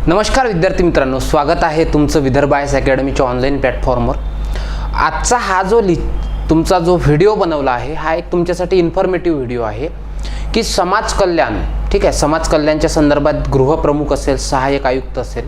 नमस्कार विद्यार्थी मित्रांनो, स्वागत आहे तुमचं विदर्भ आयएस अकॅडमीच्या ऑनलाईन प्लॅटफॉर्मवर। आजचा हा तुमचा जो व्हिडिओ बनवला आहे हा एक तुमच्यासाठी इन्फॉर्मेटिव्ह व्हिडिओ आहे की समाज कल्याण, ठीक आहे, समाज कल्याणच्या संदर्भात गृहप्रमुख असेल, सहाय्यक आयुक्त असेल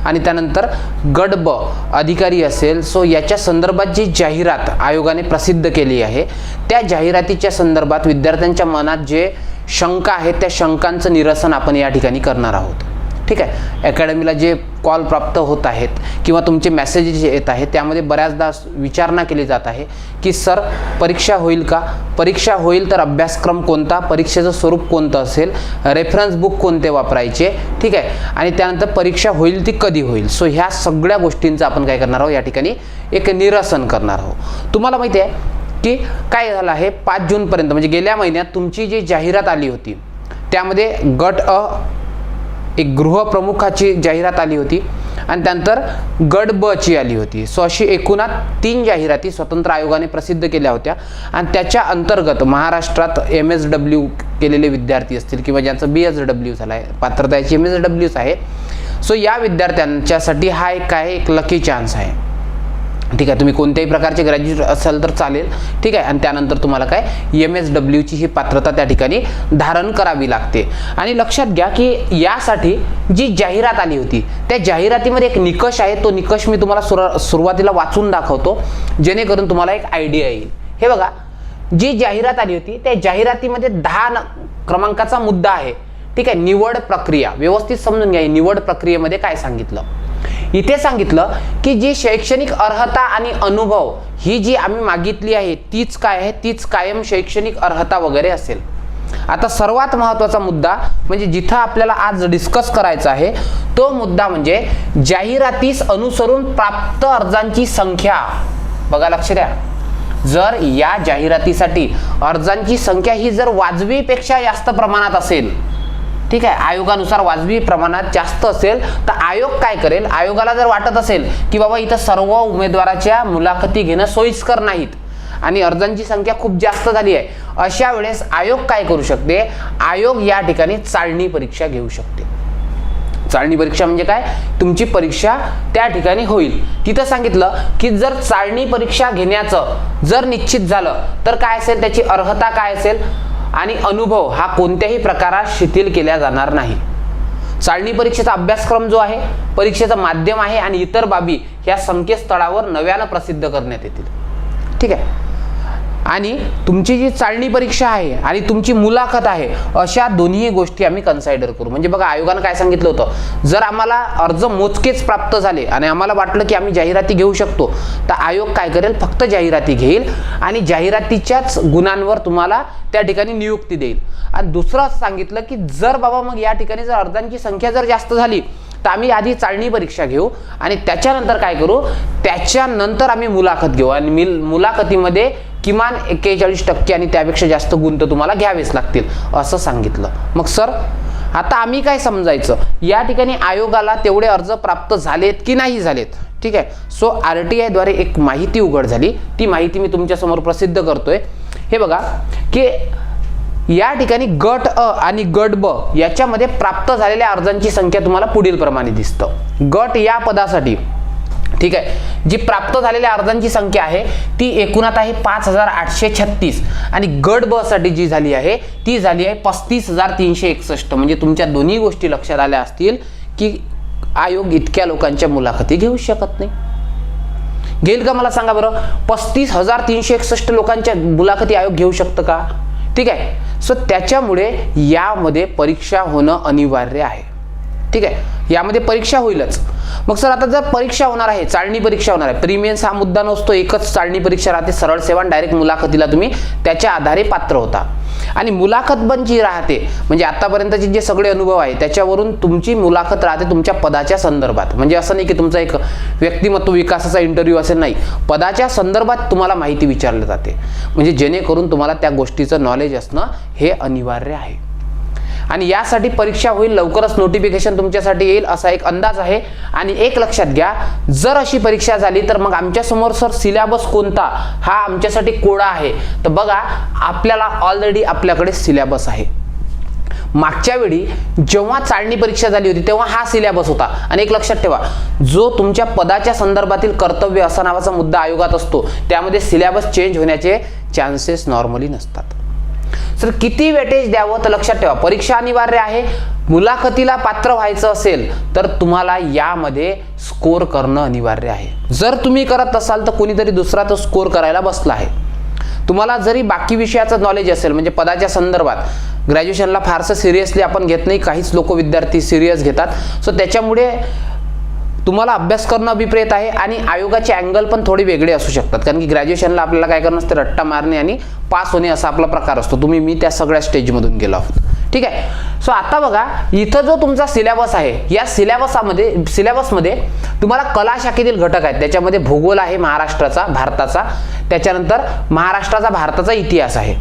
आणि त्यानंतर गट ब अधिकारी असेल, सो याच्या संदर्भात जी जाहिरात आयोगाने प्रसिद्ध केली आहे त्या जाहिरातीच्या संदर्भात विद्यार्थ्यांच्या मनात जे शंका आहेत त्या शंकांचं निरसन आपण या ठिकाणी करणार आहोत। ठीक आहे, अकॅडमीला जे कॉल प्राप्त होत आहेत किंवा तुमचे मेसेजेस येत आहेत त्यामध्ये बऱ्याचदा विचारणा केली जात आहे की सर परीक्षा होईल का, परीक्षा होईल तर अभ्यासक्रम कोणता, परीक्षेचं स्वरूप कोणतं असेल, रेफरन्स बुक कोणते वापरायचे, ठीक आहे, आणि त्यानंतर परीक्षा होईल ती कधी होईल। सो ह्या सगळ्या गोष्टींचं आपण काय करणार आहोत या ठिकाणी एक निरसन करणार आहोत। तुम्हाला माहिती आहे की काय झालं आहे, 5 जूनपर्यंत म्हणजे गेल्या महिन्यात तुमची जी जाहिरात आली होती त्यामध्ये गट अ एक गृहप्रमुखाची जाहिरात आली होती आणि त्यानंतर गट ब ची आली होती। सो अशी एकूणात 3 जाहिराती स्वतंत्र आयोगाने प्रसिद्ध केल्या होत्या आणि त्याच्या अंतर्गत महाराष्ट्रात MSW केलेले विद्यार्थी असतील किंवा ज्यांचं BSW झालं आहे, पात्रता याची MSWच आहे, सो या विद्यार्थ्यांच्यासाठी हा एक लकी चान्स आहे। ठीक आहे, तुम्ही कोणत्याही प्रकारचे ग्रॅज्युएट असाल तर चालेल, ठीक आहे, आणि त्यानंतर तुम्हाला काय MSW ची ही पात्रता त्या ठिकाणी धारण करावी लागते। आणि लक्षात घ्या की यासाठी जी जाहिरात आली होती त्या जाहिरातीमध्ये एक निकष आहे, तो निकष मी तुम्हाला सुरुवातीला वाचून दाखवतो जेणेकरून तुम्हाला एक आयडिया येईल। हे बघा, जी जाहिरात आली होती त्या जाहिरातीमध्ये 10 क्रमांकाचा मुद्दा आहे, ठीक आहे। निवड प्रक्रिया व्यवस्थित समजून घ्या। निवड प्रक्रियेमध्ये काय सांगितलं, इथे सांगितलं की जी शैक्षणिक अर्हता आणि अनुभव ही जी आम्ही मागितली आहे तीच काय आहे, तीच कायम शैक्षणिक अर्हता वगैरे असेल। आता सर्वात महत्त्वाचा मुद्दा म्हणजे जिथं आपल्याला आज डिस्कस करायचा आहे तो मुद्दा म्हणजे जाहिरातीस अनुसरून प्राप्त अर्जांची संख्या। बघा, लक्ष द्या, जर या जाहिरातीसाठी अर्जांची संख्या ही जर वाजवीपेक्षा जास्त प्रमाणात असेल, ठीक आहे, आयोगानुसार वाजवी प्रमाणात जास्त असेल तर आयोग काय करेल, आयोगाला जर वाटत असेल की बाबा इथं सर्व उमेदवाराच्या मुलाखती घेणं सोयीस्कर नाहीत आणि अर्जांची संख्या खूप जास्त झाली आहे, अशा वेळेस आयोग काय करू शकते, आयोग या ठिकाणी चाळणी परीक्षा घेऊ शकते। चाळणी परीक्षा म्हणजे काय, तुमची परीक्षा त्या ठिकाणी होईल। तिथं सांगितलं की जर चाळणी परीक्षा घेण्याचं जर निश्चित झालं तर काय असेल, त्याची अर्हता काय असेल आणि अनुभव हा कोणत्याही प्रकारात शिथिल केला जाणार नाही। चाळणी परीक्षेचा अभ्यासक्रम जो आहे, परीक्षेचं माध्यम आहे आणि इतर बाबी ह्या संकेतस्थळावर नव्यानं प्रसिद्ध करण्यात येतील, ठीक आहे। आणि तुमची जी चाळणी परीक्षा आहे आणि तुमची मुलाखत आहे अशा दोन्ही गोष्टी आम्ही कन्सिडर करू। म्हणजे बघा, आयोगाने काय सांगितलं होतं, जर आम्हाला अर्ज मोजकेच प्राप्त झाले आणि आम्हाला वाटलं की आम्ही जाहिराती घेऊ शकतो तर आयोग काय करेल, फक्त जाहिराती घेईल आणि जाहिरातीच्याच गुणांवर तुम्हाला त्या ठिकाणी नियुक्ती देईल। आणि दुसरं असं सांगितलं की जर बाबा मग या ठिकाणी जर अर्जांची संख्या जर जास्त झाली तर आम्ही आधी चाळणी परीक्षा घेऊ आणि त्याच्यानंतर काय करू, त्याच्यानंतर आम्ही मुलाखत घेऊ आणि मुलाखतीमध्ये किमान 41% आणि त्यापेक्षा जास्त गुण तर तुम्हाला घ्यावेच लागतील असं सांगितलं। मग सर आता आम्ही काय समजायचं, या ठिकाणी आयोगाला तेवढे अर्ज प्राप्त झालेत की नाही झालेत, ठीक आहे। सो RTI द्वारे एक माहिती उघड झाली, ती माहिती मी तुमच्या समोर प्रसिद्ध करतोय। हे बघा की या ठिकाणी गट अ आणि गट ब याच्यामध्ये प्राप्त झालेल्या अर्जांची संख्या तुम्हाला पुढील प्रमाणे दिसतं। गट या पदासाठी, ठीक आहे, जी प्राप्त झालेल्या अर्जांची संख्या आहे ती एकूणात आहे 5836 आणि गट ब साठी जी झाली आहे ती झाली आहे 35361। म्हणजे तुमच्या दोन्ही गोष्टी लक्षात आल्या असतील की आयोग इतक्या लोकांच्या मुलाखती घेऊ शकत नाही। घेईल का मला सांगा बरं, 35361 लोकांच्या मुलाखती आयोग घेऊ शकतं का, ठीक आहे। सो त्याच्यामुळे यामध्ये परीक्षा होणं अनिवार्य आहे, ठीक आहे, यामध्ये परीक्षा होईलच। मग सर आता जर परीक्षा होणार आहे, चाळणी परीक्षा होणार आहे, प्रीमियन्स हा मुद्दा नसतो, एकच चाळणी परीक्षा राहते, सरळ सेवा, डायरेक्ट मुलाखतीला तुम्ही त्याच्या आधारे पात्र होता। आणि मुलाखत पण जी राहते म्हणजे आतापर्यंतचे जे सगळे अनुभव आहे त्याच्यावरून तुमची मुलाखत राहते तुमच्या पदाच्या संदर्भात। म्हणजे असं नाही की तुमचा एक व्यक्तिमत्व विकासाचा इंटरव्ह्यू असेल, नाही, पदाच्या संदर्भात तुम्हाला माहिती विचारली जाते, म्हणजे जेणेकरून तुम्हाला त्या गोष्टीचं नॉलेज असणं हे अनिवार्य आहे। आणि यासाठी परीक्षा होईल, लवकरच नोटिफिकेशन तुमच्यासाठी येईल असा एक अंदाज आहे। आणि एक लक्षात घ्या, जर अशी परीक्षा झाली तर मग आमच्या समोर सर सिलेबस कोणता हा आमच्यासाठी कोडा आहे, तर बघा आपल्याला ऑलरेडी आपल्याकडे सिलेबस आहे। मागच्या वेळी जेव्हा चाळणी परीक्षा झाली होती तेव्हा हा सिलेबस होता. आणि एक लक्षात ठेवा, जो तुमच्या पदाच्या संदर्भातील कर्तव्य असा नावाचा मुद्दा आयोगात असतो त्यामध्ये सिलेबस चेंज होण्याचे चान्सेस नॉर्मली नसतात. सर किती वेटेज द्यावं, तर लक्षात ठेवा परीक्षा अनिवार्य आहे. मुलाखतीला पात्र व्हायचं असेल तर तुम्हाला यामध्ये स्कोर करणं अनिवार्य आहे. जर तुम्ही करत असाल तर कोणीतरी दुसरा तो स्कोर करायला बसला आहे. तुम्हाला जरी बाकी विषयाचं नॉलेज असेल, म्हणजे पदाच्या संदर्भात ग्रॅज्युएशनला फारसं सिरियसली आपण घेत नाही, काहीच लोक विद्यार्थी सिरियस घेतात. सो त्याच्यामुळे तुम्हाला अभ्यास करणं अभिप्रेत आहे आणि आयोगाचे अँगल पण थोडे वेगळे असू शकतात. कारण की ग्रॅज्युएशनला आपल्याला काय करणं असतं, रट्टा मारणे आणि पास होणे असा आपला प्रकार असतो. मी त्या सगळ्या स्टेजमधून गेलो आहोत. ठीक आहे. सो आता बघा, इथं जो तुमचा सिलेबस आहे, या सिलेबसमध्ये तुम्हाला कला शाखेतील घटक आहेत. त्याच्यामध्ये भूगोल आहे महाराष्ट्राचा, भारताचा. त्याच्यानंतर महाराष्ट्राचा, भारताचा इतिहास आहे.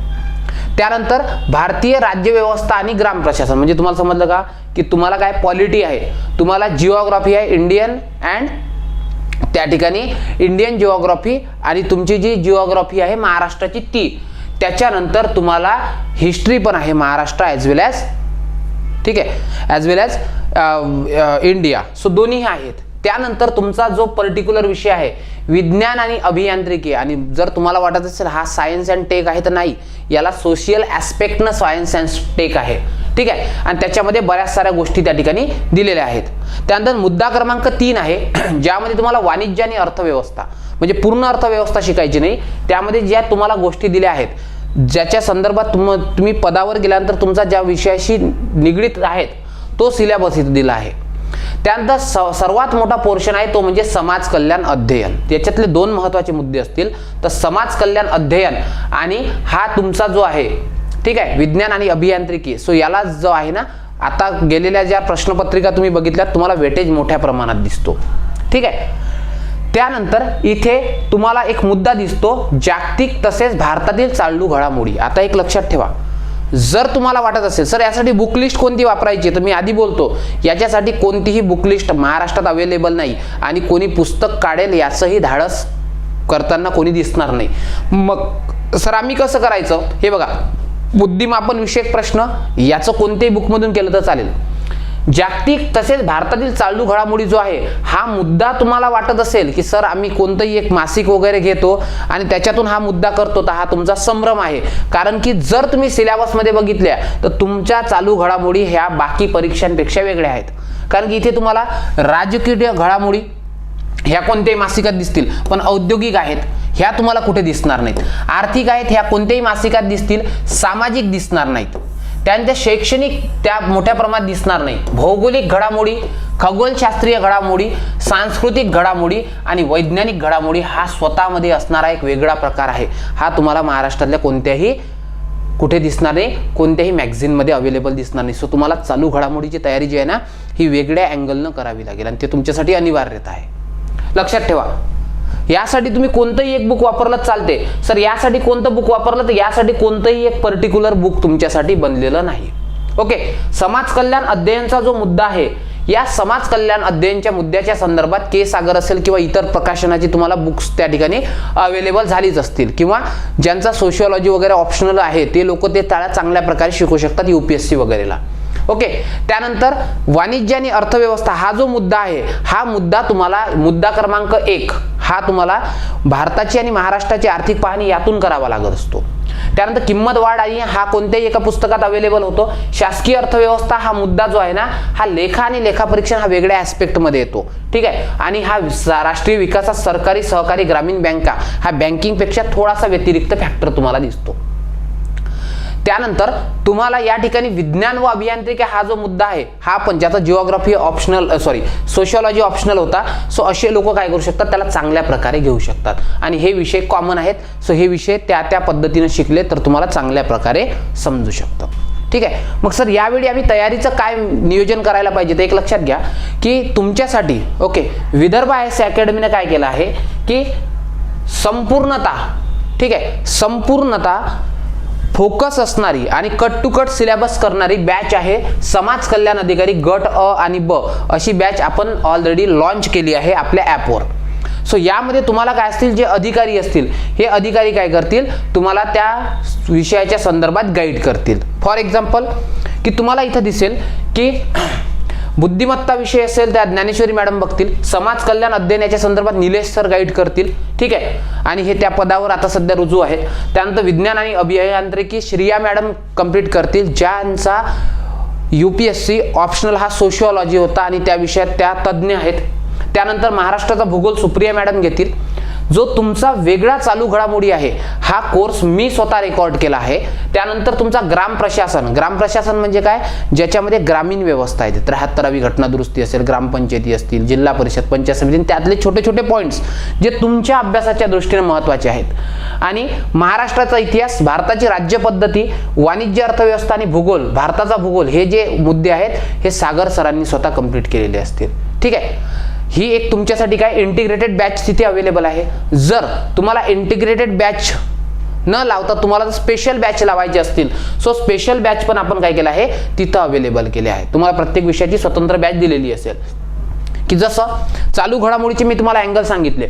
त्यानंतर भारतीय राज्यव्यवस्था आणि ग्राम प्रशासन, म्हणजे तुम्हाला समजलं का की तुम्हाला काय पॉलिटी आहे, तुम्हाला जिओग्राफी आहे इंडियन अँड त्या ठिकाणी इंडियन जिओग्राफी आणि तुमची जी जिओग्राफी आहे महाराष्ट्राची ती. त्याच्यानंतर तुम्हाला हिस्ट्री पण आहे महाराष्ट्र ॲज वेल ॲज, ठीक आहे, ॲज वेल ॲज इंडिया. सो दोन्ही आहेत. त्यानंतर तुमचा जो पर्टिक्युलर विषय आहे विज्ञान आणि अभियांत्रिकी, आणि जर तुम्हाला वाटत असेल हा सायन्स अँड टेक आहे तर नाही, याला सोशल ॲस्पेक्टनं सायन्स अँड टेक आहे. ठीक आहे. आणि त्याच्यामध्ये बऱ्याच साऱ्या गोष्टी त्या ठिकाणी दिलेल्या आहेत. त्यानंतर मुद्दा क्रमांक 3 आहे ज्यामध्ये तुम्हाला वाणिज्य आणि अर्थव्यवस्था, म्हणजे पूर्ण अर्थव्यवस्था शिकायची नाही, त्यामध्ये ज्या तुम्हाला गोष्टी दिल्या आहेत ज्याच्या संदर्भात तुम्ही पदावर गेल्यानंतर तुमचा ज्या विषयाशी निगडीत आहेत तो सिलेबस इथे दिला आहे. त्यानंतर सर्वात मोठा पोर्शन आहे तो म्हणजे समाज कल्याण अध्ययन. त्याच्यातले 2 महत्त्वाचे मुद्दे असतील तर समाज कल्याण अध्ययन आणि हा तुमचा जो आहे, ठीक आहे, विज्ञान आणि अभियांत्रिकी. सो याला जो आहे ना, आता गेलेल्या ज्या प्रश्नपत्रिका तुम्ही बघितल्यात तुम्हाला वेटेज मोठ्या प्रमाणात दिसतो. ठीक आहे. त्यानंतर इथे तुम्हाला एक मुद्दा दिसतो जागतिक तसेच भारतातील चालू घडामोडी. आता एक लक्षात ठेवा, जर तुम्हाला वाटत असेल सर यासाठी बुक लिस्ट कोणती वापरायची, तर मी आधी बोलतो याच्यासाठी कोणतीही बुक लिस्ट महाराष्ट्रात अवेलेबल नाही आणि कोणी पुस्तक काढेल याचंही धाडस करताना कोणी दिसणार नाही. मग सर आम्ही कसं करायचं, हे बघा, बुद्धिमापन विषयक प्रश्न याचं कोणत्याही बुकमधून केलं तर चालेल. जागतिक तसेच भारतातील चालू घडामोडी जो आहे हा मुद्दा तुम्हाला वाटत असेल की सर आम्ही कोणतंही एक मासिक वगैरे घेतो आणि त्याच्यातून हा मुद्दा करतो, तर हा तुमचा संभ्रम आहे. कारण की जर तुम्ही सिलेबसमध्ये बघितल्या तर तुमच्या चालू घडामोडी ह्या बाकी परीक्षांपेक्षा वेगळ्या आहेत. कारण की इथे तुम्हाला राजकीय घडामोडी ह्या कोणत्याही मासिकात दिसतील, पण औद्योगिक आहेत ह्या तुम्हाला कुठे दिसणार नाहीत. आर्थिक आहेत ह्या कोणत्याही मासिकात दिसतील, सामाजिक दिसणार नाहीत. त्यांच्या शैक्षणिक त्या मोठ्या प्रमाणात दिसणार नाही. भौगोलिक घडामोडी, खगोलशास्त्रीय घडामोडी, सांस्कृतिक घडामोडी आणि वैज्ञानिक घडामोडी हा स्वतःमध्ये असणारा एक वेगळा प्रकार आहे. हा तुम्हाला महाराष्ट्रातल्या कोणत्याही कुठे दिसणार नाही, कोणत्याही मॅगझिनमध्ये अवेलेबल दिसणार नाही. सो तुम्हाला चालू घडामोडीची तयारी जी आहे ना ही वेगळ्या अँगलनं करावी लागेल आणि ते तुमच्यासाठी अनिवार्यता आहे. लक्षात ठेवा, यासाठी तुम्ही कोणतंही एक बुक वापरलं चालते. सर यासाठी कोणतं बुक वापरलं, तर यासाठी कोणतंही एक पर्टिक्युलर बुक तुमच्यासाठी बनलेलं नाही. ओके. समाज कल्याण अध्ययनचा जो मुद्दा आहे, या समाज कल्याण अध्ययनच्या मुद्द्याच्या संदर्भात के सागर असेल किंवा इतर प्रकाशनाची तुम्हाला बुक्स त्या ठिकाणी अवेलेबल झालीच असतील, किंवा ज्यांचा सोशिओलॉजी वगैरे ऑप्शनल आहे ते लोक ते चांगल्या प्रकारे शिकू शकतात UPSC वगैरेला. ओके. त्यानंतर वाणिज्य आणि अर्थव्यवस्था हा जो मुद्दा आहे हा मुद्दा तुम्हाला मुद्दा क्रमांक 1 हा तुम्हाला भारताची आणि महाराष्ट्राची आर्थिक पाहणी यातून करावा लागत असतो. त्यानंतर किंमत वाढ आणि हा कोणत्याही एका पुस्तकात अवेलेबल होतो. शासकीय अर्थव्यवस्था हा मुद्दा जो आहे ना हा लेखा आणि लेखापरीक्षण हा वेगळ्या ॲस्पेक्टमध्ये येतो. ठीक आहे. आणि हा राष्ट्रीय विकासात सरकारी सहकारी ग्रामीण बँका हा बँकिंगपेक्षा थोडासा व्यतिरिक्त फॅक्टर तुम्हाला दिसतो. त्यानंतर तुम्हाला या ठिकाणी विज्ञान व अभियांत्रिकी हा जो मुद्दा आहे हा पण ज्याचा जिओग्राफी ऑप्शनल सोशिओलॉजी ऑप्शनल होता. सो असे लोक काय करू शकतात, त्याला चांगल्या प्रकारे घेऊ शकतात आणि हे विषय कॉमन आहेत. सो हे विषय त्या पद्धतीने शिकले तर तुम्हाला चांगल्या प्रकारे समजू शकतं. ठीक आहे. मग सर यावेळी आम्ही तयारीचं काय नियोजन करायला पाहिजे, तर एक लक्षात घ्या की तुमच्यासाठी ओके विदर्भ IAS अकॅडमीने काय केलं आहे की संपूर्णतः, ठीक आहे, संपूर्णतः फोकस असणारी आणि कट टू कट सिलेबस करणारी बॅच आहे समाज कल्याण अधिकारी गट अ आणि ब अशी बॅच आपण ऑलरेडी लॉन्च केली आहे आपल्या ॲपवर. सो यामध्ये तुम्हाला काय असतील, जे अधिकारी असतील हे अधिकारी काय करतील, तुम्हाला त्या विषयाच्या संदर्भात गाईड करतील. फॉर एक्झाम्पल की तुम्हाला इथं दिसेल की बुद्धिमत्ता विषय असेल त्या ज्ञानेश्वरी मॅडम बघतील, समाज कल्याण अध्ययनाच्या संदर्भात निलेश सर गाईड करतील, ठीक आहे, आणि हे त्या पदावर आता सध्या रुजू आहेत. त्यानंतर विज्ञान आणि अभियांत्रिकी श्रिया मॅडम कंप्लीट करतील, ज्यांचा UPSC ऑप्शनल हा सोशिओलॉजी होता आणि त्या विषयात त्या तज्ज्ञ आहेत. त्यानंतर महाराष्ट्राचा भूगोल सुप्रिया मॅडम घेतील. जो तुमचा वेगळा चालू घडामोडी आहे हा कोर्स मी स्वतः रेकॉर्ड केला आहे. त्यानंतर तुमचा ग्राम प्रशासन म्हणजे काय, ज्याच्यामध्ये ग्रामीण व्यवस्था आहे, 73वी घटना दुरुस्ती असेल, ग्रामपंचायती असतील, जिल्हा परिषद, पंचायत समिती, त्यातले छोटे छोटे पॉईंट्स जे तुमच्या अभ्यासाच्या दृष्टीने महत्त्वाचे आहेत. आणि महाराष्ट्राचा इतिहास, भारताची राज्य पद्धती, वाणिज्य अर्थव्यवस्था आणि भूगोल, भारताचा भूगोल, हे जे मुद्दे आहेत हे सागर सरांनी स्वतः कंप्लीट केलेले असतील. ठीक आहे, ही एक तुमच्यासाठी काय इंटिग्रेटेड बॅच तिथे अवेलेबल आहे. जर तुम्हाला इंटिग्रेटेड बॅच न लावता तुम्हाला स्पेशल बॅच लावायचे असतील, सो स्पेशल बॅच पण आपण काय केलं आहे तिथं अवेलेबल केले आहे. तुम्हाला प्रत्येक विषयाची स्वतंत्र बॅच दिलेली असेल. की जसं चालू घडामोडीचे मी तुम्हाला अँगल सांगितले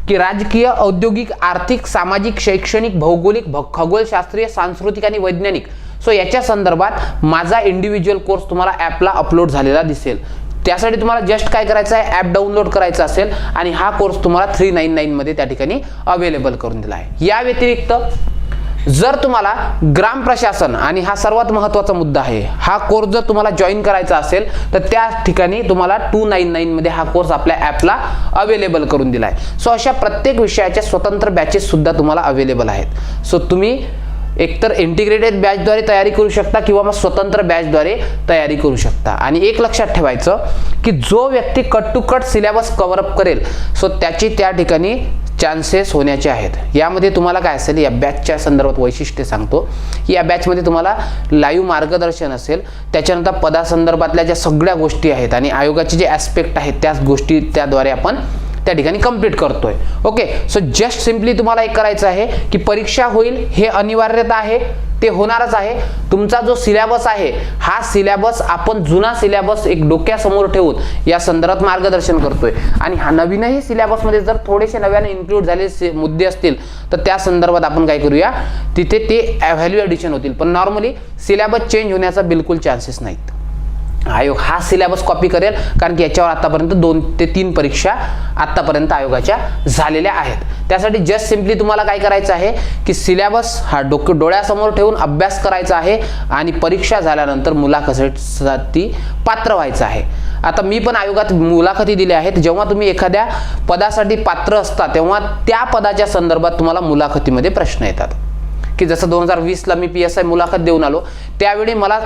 की राजकीय, औद्योगिक, आर्थिक, सामाजिक, शैक्षणिक, भौगोलिक, खगोलशास्त्रीय, सांस्कृतिक आणि वैज्ञानिक, सो याच्या संदर्भात माझा इंडिव्हिज्युअल कोर्स तुम्हाला ॲपला अपलोड झालेला दिसेल. त्यासाठी तुम्हाला जस्ट काय करायचं आहे, ॲप डाउनलोड करायचा असेल आणि हा कोर्स तुम्हाला 399 मध्ये त्या ठिकाणी अवेलेबल करून दिला आहे. या व्यतिरिक्त जर तुम्हाला ग्राम प्रशासन, आणि हा सर्वात महत्त्वाचा मुद्दा आहे, हा कोर्स जर तुम्हाला जॉईन करायचा असेल तर त्या ठिकाणी तुम्हाला 299 मध्ये हा कोर्स आपल्या ॲपला अवेलेबल करून दिला आहे. सो अशा प्रत्येक विषयाच्या स्वतंत्र बॅचेस सुद्धा तुम्हाला अवेलेबल आहेत. सो तुम्ही एकतर इंटिग्रेटेड बॅचद्वारे तयारी करू शकता किंवा मग स्वतंत्र बॅचद्वारे तयारी करू शकता. आणि एक लक्षात ठेवायचं की जो व्यक्ती cut to cut syllabus cover up करेल, सो त्याची त्या ठिकाणी चान्सेस होण्याचे आहेत. यामध्ये तुम्हाला काय असेल, या बॅचच्या संदर्भात वैशिष्ट्य सांगतो. या बॅचमध्ये तुम्हाला लाईव्ह मार्गदर्शन असेल, त्याच्यानंतर पदासंदर्भातल्या ज्या सगळ्या गोष्टी आहेत आणि आयोगाचे जे ॲस्पेक्ट आहेत त्या गोष्टी त्याद्वारे आपण त्या ठिकाणी कंप्लीट करतोय. ओके, सो जस्ट सिम्पली तुम्हाला एक करायचं आहे की परीक्षा होईल हे अनिवार्यता आहे, ते होणारच आहे. तुमचा जो सिलेबस आहे हा सिलेबस आपण जुना सिलेबस एक डोक्यासमोर ठेवून या संदर्भात मार्गदर्शन करतोय. आणि हा नवीनही सिलेबसमध्ये जर थोडेसे नव्याने इन्क्लूड झालेले मुद्दे असतील तर त्या संदर्भात आपण काय करूया, तिथे ते व्हॅल्यू ॲडिशन होतील. पण नॉर्मली सिलेबस चेंज होण्याचा बिलकुल चान्सेस नाहीत. आयोग हा सिलेबस कॉपी करेल, कारण की याच्यावर आतापर्यंत 2 ते 3 परीक्षा आतापर्यंत आयोगाच्या झालेल्या आहेत. त्यासाठी जस्ट सिम्पली तुम्हाला काय करायचं आहे की सिलेबस हा डोळ्यासमोर ठेवून अभ्यास करायचा आहे आणि परीक्षा झाल्यानंतर मुलाखतीसाठी पात्र व्हायचं आहे. आता मी पण आयोगात मुलाखती दिल्या आहेत. जेव्हा तुम्ही एखाद्या पदासाठी पात्र असता तेव्हा त्या पदाच्या संदर्भात तुम्हाला मुलाखतीमध्ये प्रश्न येतात. की जसं 2020ला मी PSI मुलाखत देऊन आलो, त्यावेळी मला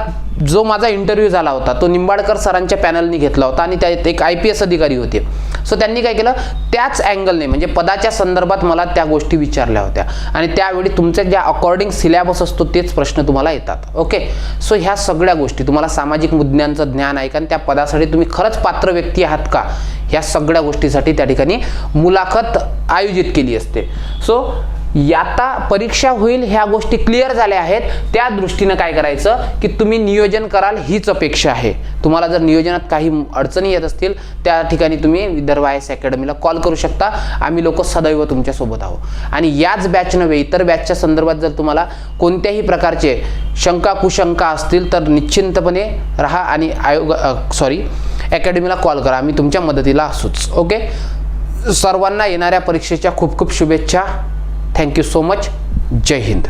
जो माझा इंटरव्ह्यू झाला होता तो निंबाडकर सरांच्या पॅनलनी घेतला होता आणि त्यात एक IPS अधिकारी होते. सो त्यांनी काय केलं, त्याच अँगलने म्हणजे पदाच्या संदर्भात मला त्या गोष्टी विचारल्या होत्या आणि त्यावेळी तुमच्या ज्या अकॉर्डिंग सिलेबस असतो तेच प्रश्न तुम्हाला येतात. ओके, सो ह्या सगळ्या गोष्टी, तुम्हाला सामाजिक मुद्द्यांचं ज्ञान आहे का, त्या पदासाठी तुम्ही खरंच पात्र व्यक्ती आहात का, ह्या सगळ्या गोष्टीसाठी त्या ठिकाणी मुलाखत आयोजित केली असते. सो आता परीक्षा होईल ह्या गोष्टी क्लिअर झाल्या आहेत. त्या दृष्टीने काय करायचं की तुम्ही नियोजन कराल हीच अपेक्षा आहे. तुम्हाला जर नियोजनात काही अडचणी येत असतील त्या ठिकाणी तुम्ही विदर्भ IAS अकॅडमीला कॉल करू शकता. आम्ही लोक सदैव तुमच्या सोबत आहोत. आणि याच बॅच नव्हे इतर बॅचच्या संदर्भात जर तुम्हाला कोणत्याही प्रकारचे शंका कुशंका असतील तर निश्चिंतपणे राहा आणि अकॅडमीला कॉल करा. आम्ही तुमच्या मदतीला असूच. ओके, सर्वांना येणाऱ्या परीक्षेच्या खूप खूप शुभेच्छा. Thank you so much. जय हिंद.